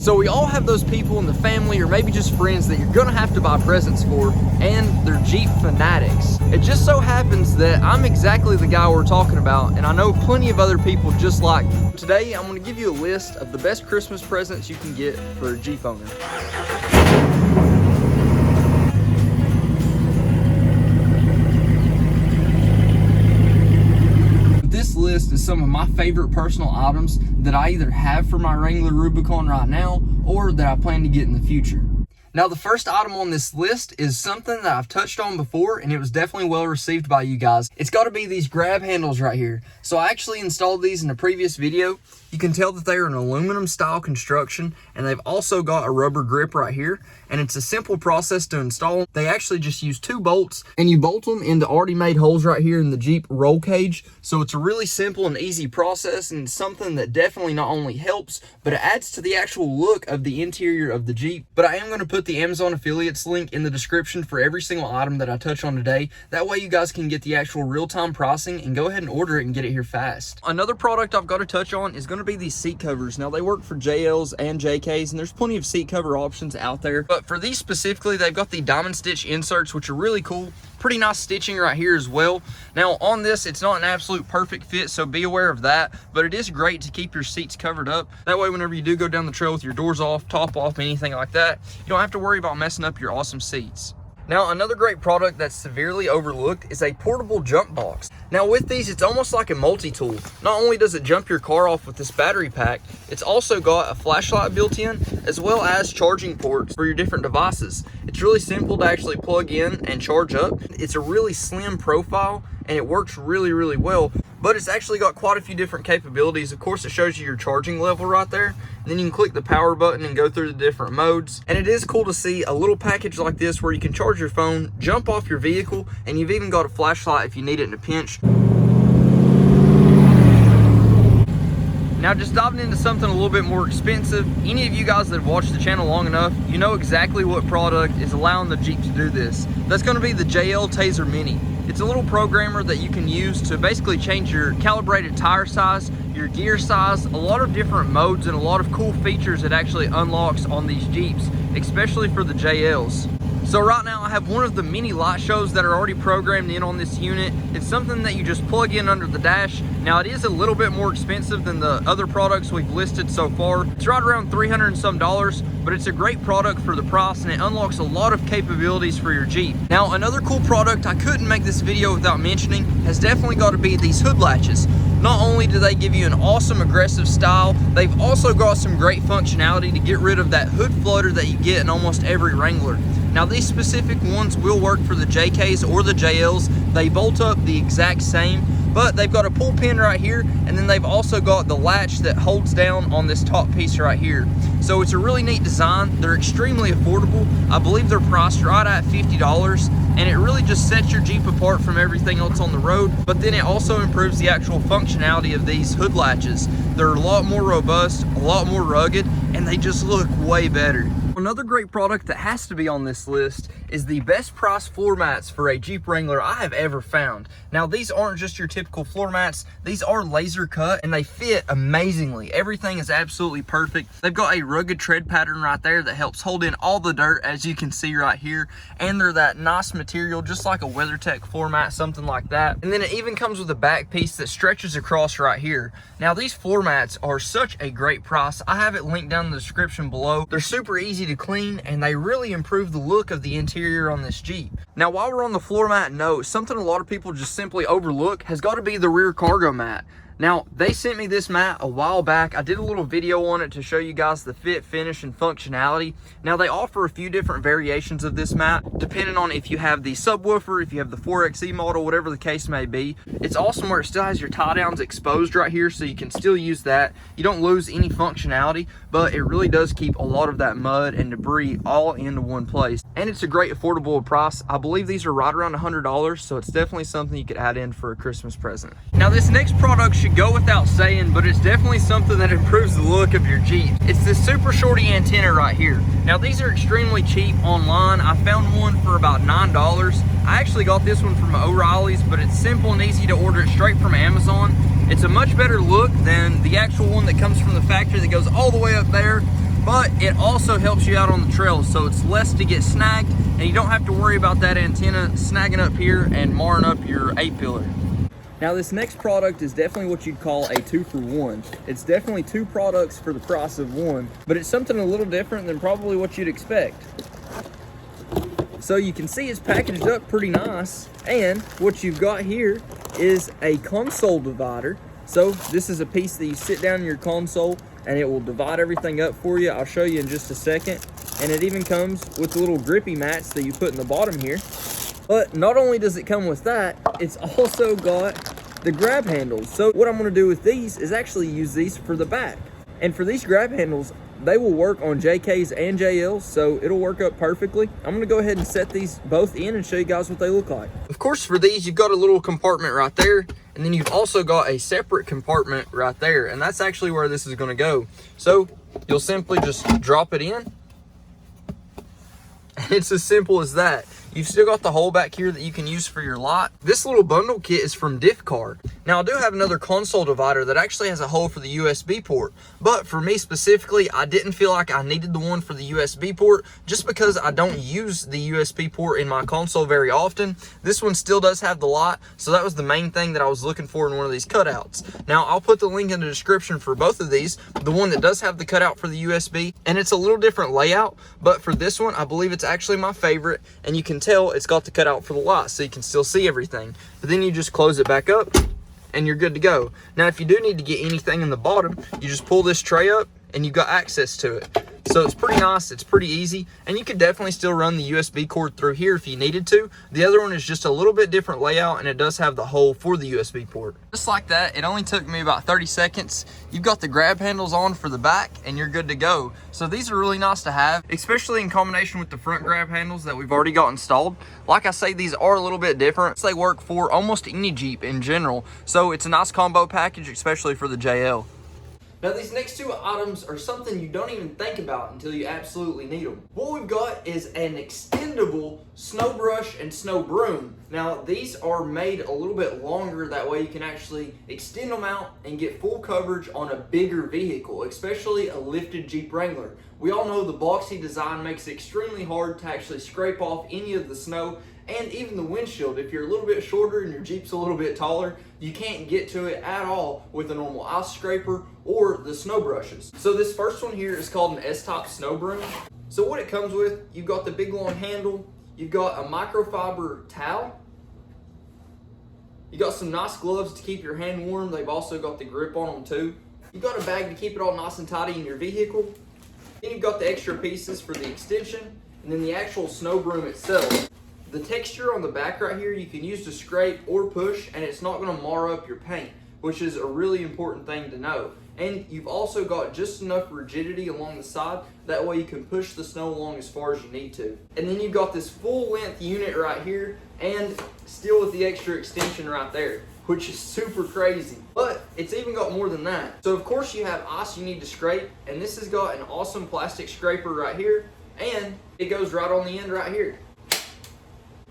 So we all have those people in the family or maybe just friends that you're gonna have to buy presents for, and they're Jeep fanatics. It just so happens that I'm exactly the guy we're talking about, and I know plenty of other people just like me. Today, I'm gonna give you a list of the best Christmas presents you can get for a Jeep owner. This list is some of my favorite personal items that I either have for my Wrangler Rubicon right now or that I plan to get in the future. Now, the first item on this list is something that I've touched on before, and it was definitely well received by you guys. It's got to be these grab handles right here. So I actually installed these in a previous video. You can tell that they're an aluminum style construction, and they've also got a rubber grip right here, and it's a simple process to install. They actually just use 2 bolts, and you bolt them into already made holes right here in the Jeep roll cage. So it's a really simple and easy process, and something that definitely not only helps, but it adds to the actual look of the interior of the Jeep. But I am going to put the Amazon affiliates link in the description for every single item that I touch on today. That way you guys can get the actual real-time pricing and go ahead and order it and get it here fast. Another product I've got to touch on is going to be these seat covers. Now, they work for JLs and JKs, and there's plenty of seat cover options out there, but for these specifically, they've got the diamond stitch inserts, which are really cool. Pretty nice stitching right here as well. Now, on this, it's not an absolute perfect fit, so be aware of that, but it is great to keep your seats covered up. That way, whenever you do go down the trail with your doors off, top off, anything like that, you don't have to worry about messing up your awesome seats. Now, another great product that's severely overlooked is a portable jump box. Now, with these, it's almost like a multi-tool. Not only does it jump your car off with this battery pack, it's also got a flashlight built in, as well as charging ports for your different devices. It's really simple to actually plug in and charge up. It's a really slim profile, and it works really, really well. But it's actually got quite a few different capabilities. Of course, it shows you your charging level right there. And then you can click the power button and go through the different modes. And it is cool to see a little package like this where you can charge your phone, jump off your vehicle, and you've even got a flashlight if you need it in a pinch. Now, just diving into something a little bit more expensive, any of you guys that have watched the channel long enough, you know exactly what product is allowing the Jeep to do this. That's going to be the JL Taser Mini. It's a little programmer that you can use to basically change your calibrated tire size, your gear size, a lot of different modes, and a lot of cool features it actually unlocks on these Jeeps, especially for the JLs. So right now I have one of the mini light shows that are already programmed in on this unit. It's something that you just plug in under the dash. Now, it is a little bit more expensive than the other products we've listed so far. It's right around $300 and some, but it's a great product for the price, and it unlocks a lot of capabilities for your Jeep. Now, another cool product I couldn't make this video without mentioning has definitely got to be these hood latches. Not only do they give you an awesome aggressive style, they've also got some great functionality to get rid of that hood flutter that you get in almost every Wrangler. Now, these specific ones will work for the JKs or the JLs. They bolt up the exact same, but they've got a pull pin right here, and then they've also got the latch that holds down on this top piece right here. So it's a really neat design. They're extremely affordable. I believe they're priced right at $50, and it really just sets your Jeep apart from everything else on the road, but then it also improves the actual functionality of these hood latches. They're a lot more robust, a lot more rugged, and they just look way better. Another great product that has to be on this list is the best price floor mats for a Jeep Wrangler I have ever found. Now, these aren't just your typical floor mats. These are laser cut, and they fit amazingly. Everything is absolutely perfect. They've got a rugged tread pattern right there that helps hold in all the dirt, as you can see right here. And they're that nice material, just like a WeatherTech floor mat, something like that. And then it even comes with a back piece that stretches across right here. Now, these floor mats are such a great price. I have it linked down in the description below. They're super easy to clean, and they really improve the look of the interior on this Jeep. Now, while we're on the floor mat note, something a lot of people just simply overlook has got to be the rear cargo mat. Now, they sent me this mat a while back. I did a little video on it to show you guys the fit, finish, and functionality. Now, they offer a few different variations of this mat, depending on if you have the subwoofer, if you have the 4xe model, whatever the case may be. It's awesome where it still has your tie downs exposed right here, so you can still use that. You don't lose any functionality, but it really does keep a lot of that mud and debris all into one place. And it's a great affordable price. I believe these are right around $100, so it's definitely something you could add in for a Christmas present. Now, this next product should go without saying, but it's definitely something that improves the look of your Jeep. It's this super shorty antenna right here. Now, these are extremely cheap online. I found one for about $9. I actually got this one from O'Reilly's, but it's simple and easy to order it straight from Amazon. It's a much better look than the actual one that comes from the factory that goes all the way up there. but it also helps you out on the trails, so it's less to get snagged, and you don't have to worry about that antenna snagging up here and marring up your A-pillar. Now this next product is definitely what you'd call a 2-for-1. It's definitely 2 products for the price of 1, but it's something a little different than probably what you'd expect. So you can see it's packaged up pretty nice, and what you've got here is a console divider. So this is a piece that you sit down in your console and it will divide everything up for you. I'll show you in just a second. And it even comes with little grippy mats that you put in the bottom here. But not only does it come with that, it's also got the grab handles. So what I'm gonna do with these is actually use these for the back. And for these grab handles, they will work on JKs and JLs, so it'll work up perfectly. I'm gonna go ahead and set these both in and show you guys what they look like. Of course, for these, you've got a little compartment right there, and then you've also got a separate compartment right there, and that's actually where this is gonna go. So you'll simply just drop it in, and it's as simple as that. You've still got the hole back here that you can use for your lot. This little bundle kit is from Diffcar. Now I do have another console divider that actually has a hole for the USB port, but for me specifically, I didn't feel like I needed the one for the USB port just because I don't use the USB port in my console very often. This one still does have the lot, so that was the main thing that I was looking for in one of these cutouts. Now I'll put the link in the description for both of these. The one that does have the cutout for the USB, and it's a little different layout, but for this one, I believe it's actually my favorite, and you can tell it's got the cutout for the lot, so you can still see everything. But then you just close it back up, and you're good to go. Now, if you do need to get anything in the bottom, you just pull this tray up, and you've got access to it. So it's pretty nice, it's pretty easy, and you could definitely still run the USB cord through here if you needed to. The other one is just a little bit different layout, and it does have the hole for the USB port. Just like that, it only took me about 30 seconds. You've got the grab handles on for the back, and you're good to go. So these are really nice to have, especially in combination with the front grab handles that we've already got installed. Like I say, these are a little bit different. They work for almost any Jeep in general, so it's a nice combo package, especially for the JL. Now these next 2 items are something you don't even think about until you absolutely need them. What we've got is an extendable snow brush and snow broom. Now these are made a little bit longer, that way you can actually extend them out and get full coverage on a bigger vehicle, especially a lifted Jeep Wrangler. We all know the boxy design makes it extremely hard to actually scrape off any of the snow and even the windshield. If you're a little bit shorter and your Jeep's a little bit taller, you can't get to it at all with a normal ice scraper or the snow brushes. So this first one here is called an S-Top Snow Broom. So what it comes with, you've got the big long handle, you've got a microfiber towel, you got some nice gloves to keep your hand warm. They've also got the grip on them too. You've got a bag to keep it all nice and tidy in your vehicle. Then you've got the extra pieces for the extension, and then the actual snow broom itself. The texture on the back right here, you can use to scrape or push, and it's not gonna mar up your paint, which is a really important thing to know. And you've also got just enough rigidity along the side, that way you can push the snow along as far as you need to. And then you've got this full length unit right here, and still with the extra extension right there, which is super crazy. But it's even got more than that. So of course you have ice you need to scrape, and this has got an awesome plastic scraper right here, and it goes right on the end right here.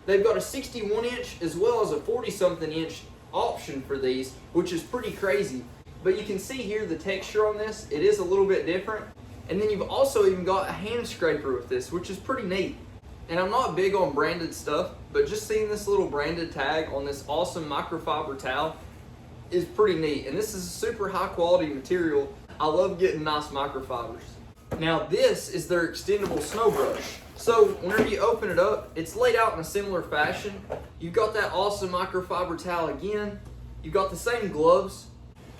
They've got a 61 inch as well as a 40 something inch option for these, which is pretty crazy. But you can see here the texture on this, it is a little bit different. And then you've also even got a hand scraper with this, which is pretty neat. And I'm not big on branded stuff, but just seeing this little branded tag on this awesome microfiber towel is pretty neat. And this is a super high quality material. I love getting nice microfibers. Now this is their extendable snow brush. So whenever you open it up, it's laid out in a similar fashion. You've got that awesome microfiber towel again. You've got the same gloves.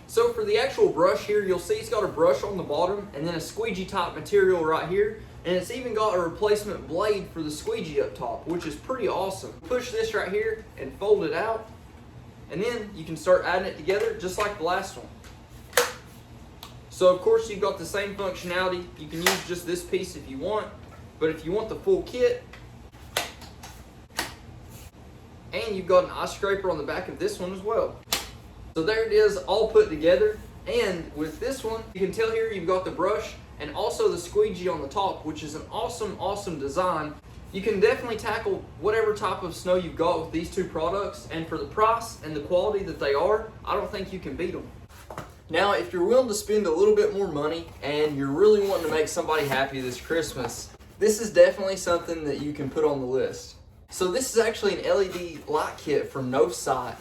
So for the actual brush here, you'll see it's got a brush on the bottom and then a squeegee type material right here. And it's even got a replacement blade for the squeegee up top, which is pretty awesome. Push this right here and fold it out. And then you can start adding it together just like the last one. So of course you've got the same functionality. You can use just this piece if you want. But if you want the full kit, and you've got an ice scraper on the back of this one as well. So there it is, all put together. And with this one, you can tell here you've got the brush and also the squeegee on the top, which is an awesome, awesome design. You can definitely tackle whatever type of snow you've got with these 2 products, and for the price and the quality that they are, I don't think you can beat them. Now, if you're willing to spend a little bit more money and you're really wanting to make somebody happy this Christmas, this is definitely something that you can put on the list. So this is actually an LED light kit from No Sight.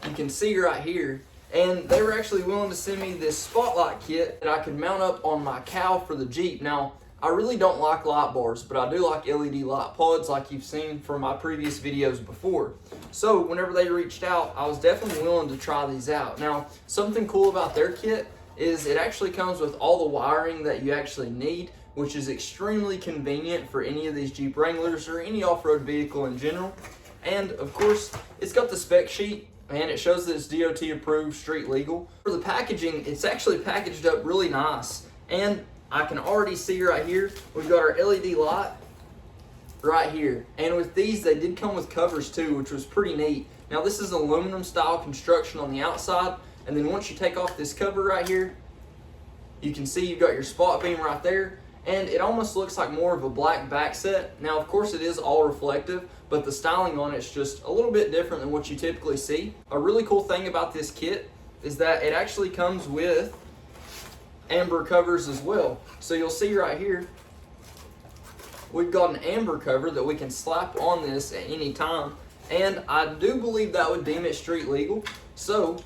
You can see right here. And they were actually willing to send me this spotlight kit that I could mount up on my cowl for the Jeep. Now, I really don't like light bars, but I do like LED light pods like you've seen from my previous videos before. So whenever they reached out, I was definitely willing to try these out. Now, something cool about their kit is it actually comes with all the wiring that you actually need, which is extremely convenient for any of these Jeep Wranglers or any off-road vehicle in general. And of course, it's got the spec sheet, and it shows that it's DOT approved, street legal. For the packaging, it's actually packaged up really nice. And I can already see right here, we've got our LED light right here. And with these, they did come with covers too, which was pretty neat. Now this is aluminum style construction on the outside. And then once you take off this cover right here, you can see you've got your spot beam right there. And it almost looks like more of a black back set. Now, of course, it is all reflective, but the styling on it's just a little bit different than what you typically see. A really cool thing about this kit is that it actually comes with amber covers as well. So you'll see right here, we've got an amber cover that we can slap on this at any time. And I do believe that would deem it street legal. So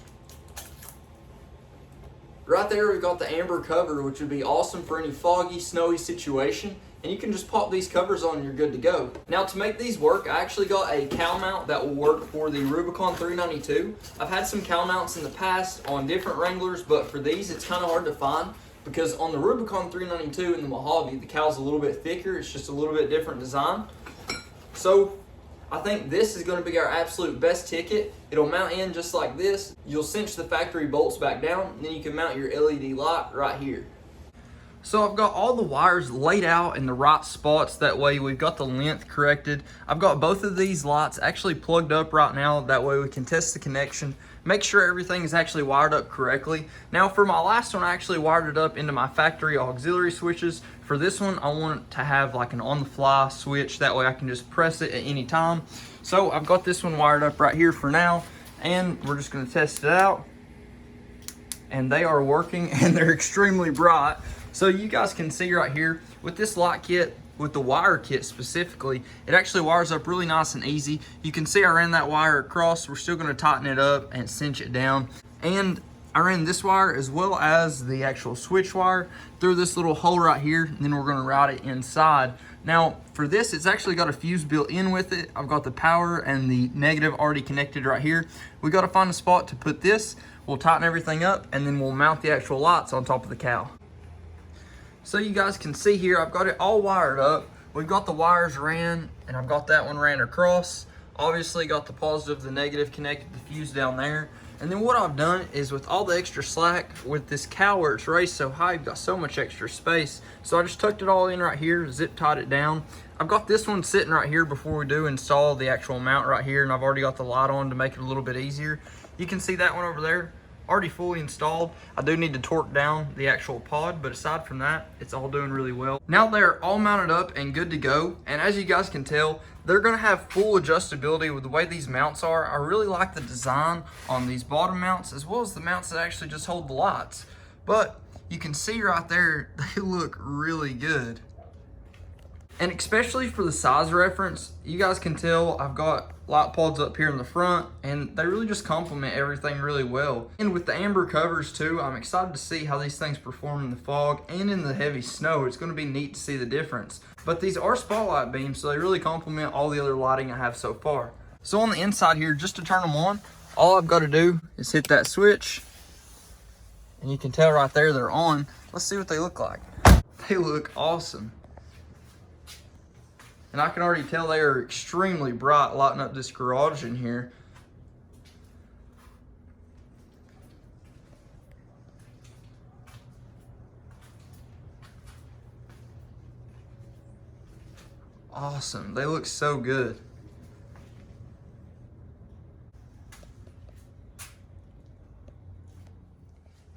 right there, we've got the amber cover, which would be awesome for any foggy, snowy situation. And you can just pop these covers on and you're good to go. Now, to make these work, I actually got a cowl mount that will work for the Rubicon 392. I've had some cowl mounts in the past on different Wranglers, but for these, it's kind of hard to find because on the Rubicon 392 and the Mojave, the cowl's a little bit thicker. It's just a little bit different design. So I think this is going to be our absolute best ticket. It'll mount in just like this. You'll cinch the factory bolts back down, and then you can mount your LED light right here. So I've got all the wires laid out in the right spots. That way we've got the length corrected. I've got both of these lights actually plugged up right now. That way we can test the connection, make sure everything is actually wired up correctly. Now for my last one, I actually wired it up into my factory auxiliary switches. For this one, I want it to have like an on-the-fly switch. That way I can just press it at any time. So I've got this one wired up right here for now, and we're just gonna test it out. And they are working, and they're extremely bright. So you guys can see right here with this light kit, with the wire kit specifically, it actually wires up really nice and easy. You can see I ran that wire across. We're still gonna tighten it up and cinch it down. And I ran this wire as well as the actual switch wire through this little hole right here, and then we're gonna route it inside. Now for this, it's actually got a fuse built in with it. I've got the power and the negative already connected right here. We gotta find a spot to put this. We'll tighten everything up, and then we'll mount the actual lights on top of the cowl. So you guys can see here, I've got it all wired up. We've got the wires ran, and I've got that one ran across. Obviously got the positive, the negative connected, the fuse down there. And then what I've done is with all the extra slack, with this cowl where it's raised so high, you've got so much extra space. So I just tucked it all in right here, zip tied it down. I've got this one sitting right here before we do install the actual mount right here, and I've already got the light on to make it a little bit easier. You can see that one over there, already fully installed. I do need to torque down the actual pod, but aside from that, it's all doing really well. Now they're all mounted up and good to go, and as you guys can tell, they're gonna have full adjustability with the way these mounts are. I really like the design on these bottom mounts as well as the mounts that actually just hold the lights. But you can see right there, they look really good. And especially for the size reference, you guys can tell I've got light pods up here in the front, and they really just complement everything really well. And with the amber covers too, I'm excited to see how these things perform in the fog and in the heavy snow. It's gonna be neat to see the difference. But these are spotlight beams, so they really complement all the other lighting I have so far. So on the inside here, just to turn them on, all I've got to do is hit that switch, and you can tell right there they're on. Let's see what they look like. They look awesome. And I can already tell they are extremely bright, lighting up this garage in here. Awesome, they look so good.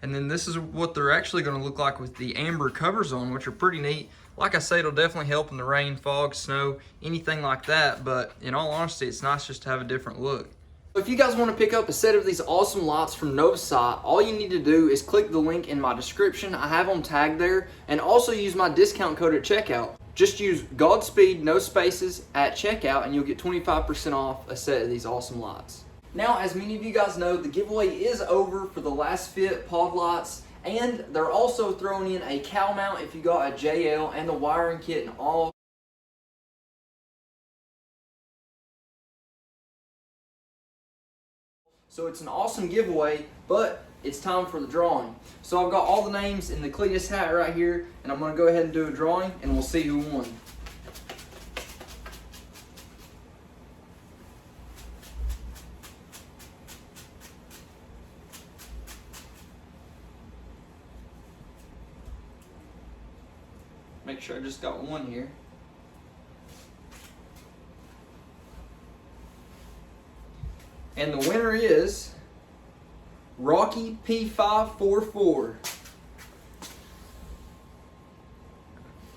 And then this is what they're actually gonna look like with the amber covers on, which are pretty neat. Like I say, it'll definitely help in the rain, fog, snow, anything like that. But in all honesty, it's nice just to have a different look. If you guys want to pick up a set of these awesome lights from Novasite, all you need to do is click the link in my description. I have them tagged there, and also use my discount code at checkout. Just use Godspeed, no spaces, at checkout, and you'll get 25% off a set of these awesome lights. Now, as many of you guys know, the giveaway is over for the last fit pod lights, and they're also throwing in a cowl mount if you got a JL and the wiring kit and all. So it's an awesome giveaway, but it's time for the drawing. So I've got all the names in the Cletus hat right here, and I'm going to go ahead and do a drawing, and we'll see who won. Make sure I just got one here. And the winner is Rocky P544.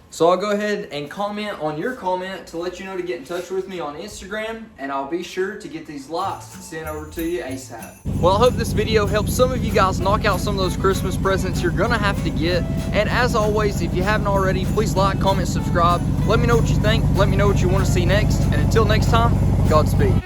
So I'll go ahead and comment on your comment to let you know to get in touch with me on Instagram, and I'll be sure to get these lights sent over to you ASAP. Well, I hope this video helps some of you guys knock out some of those Christmas presents you're gonna have to get. And as always, if you haven't already, please like, comment, subscribe. Let me know what you think. Let me know what you want to see next. And until next time, Godspeed.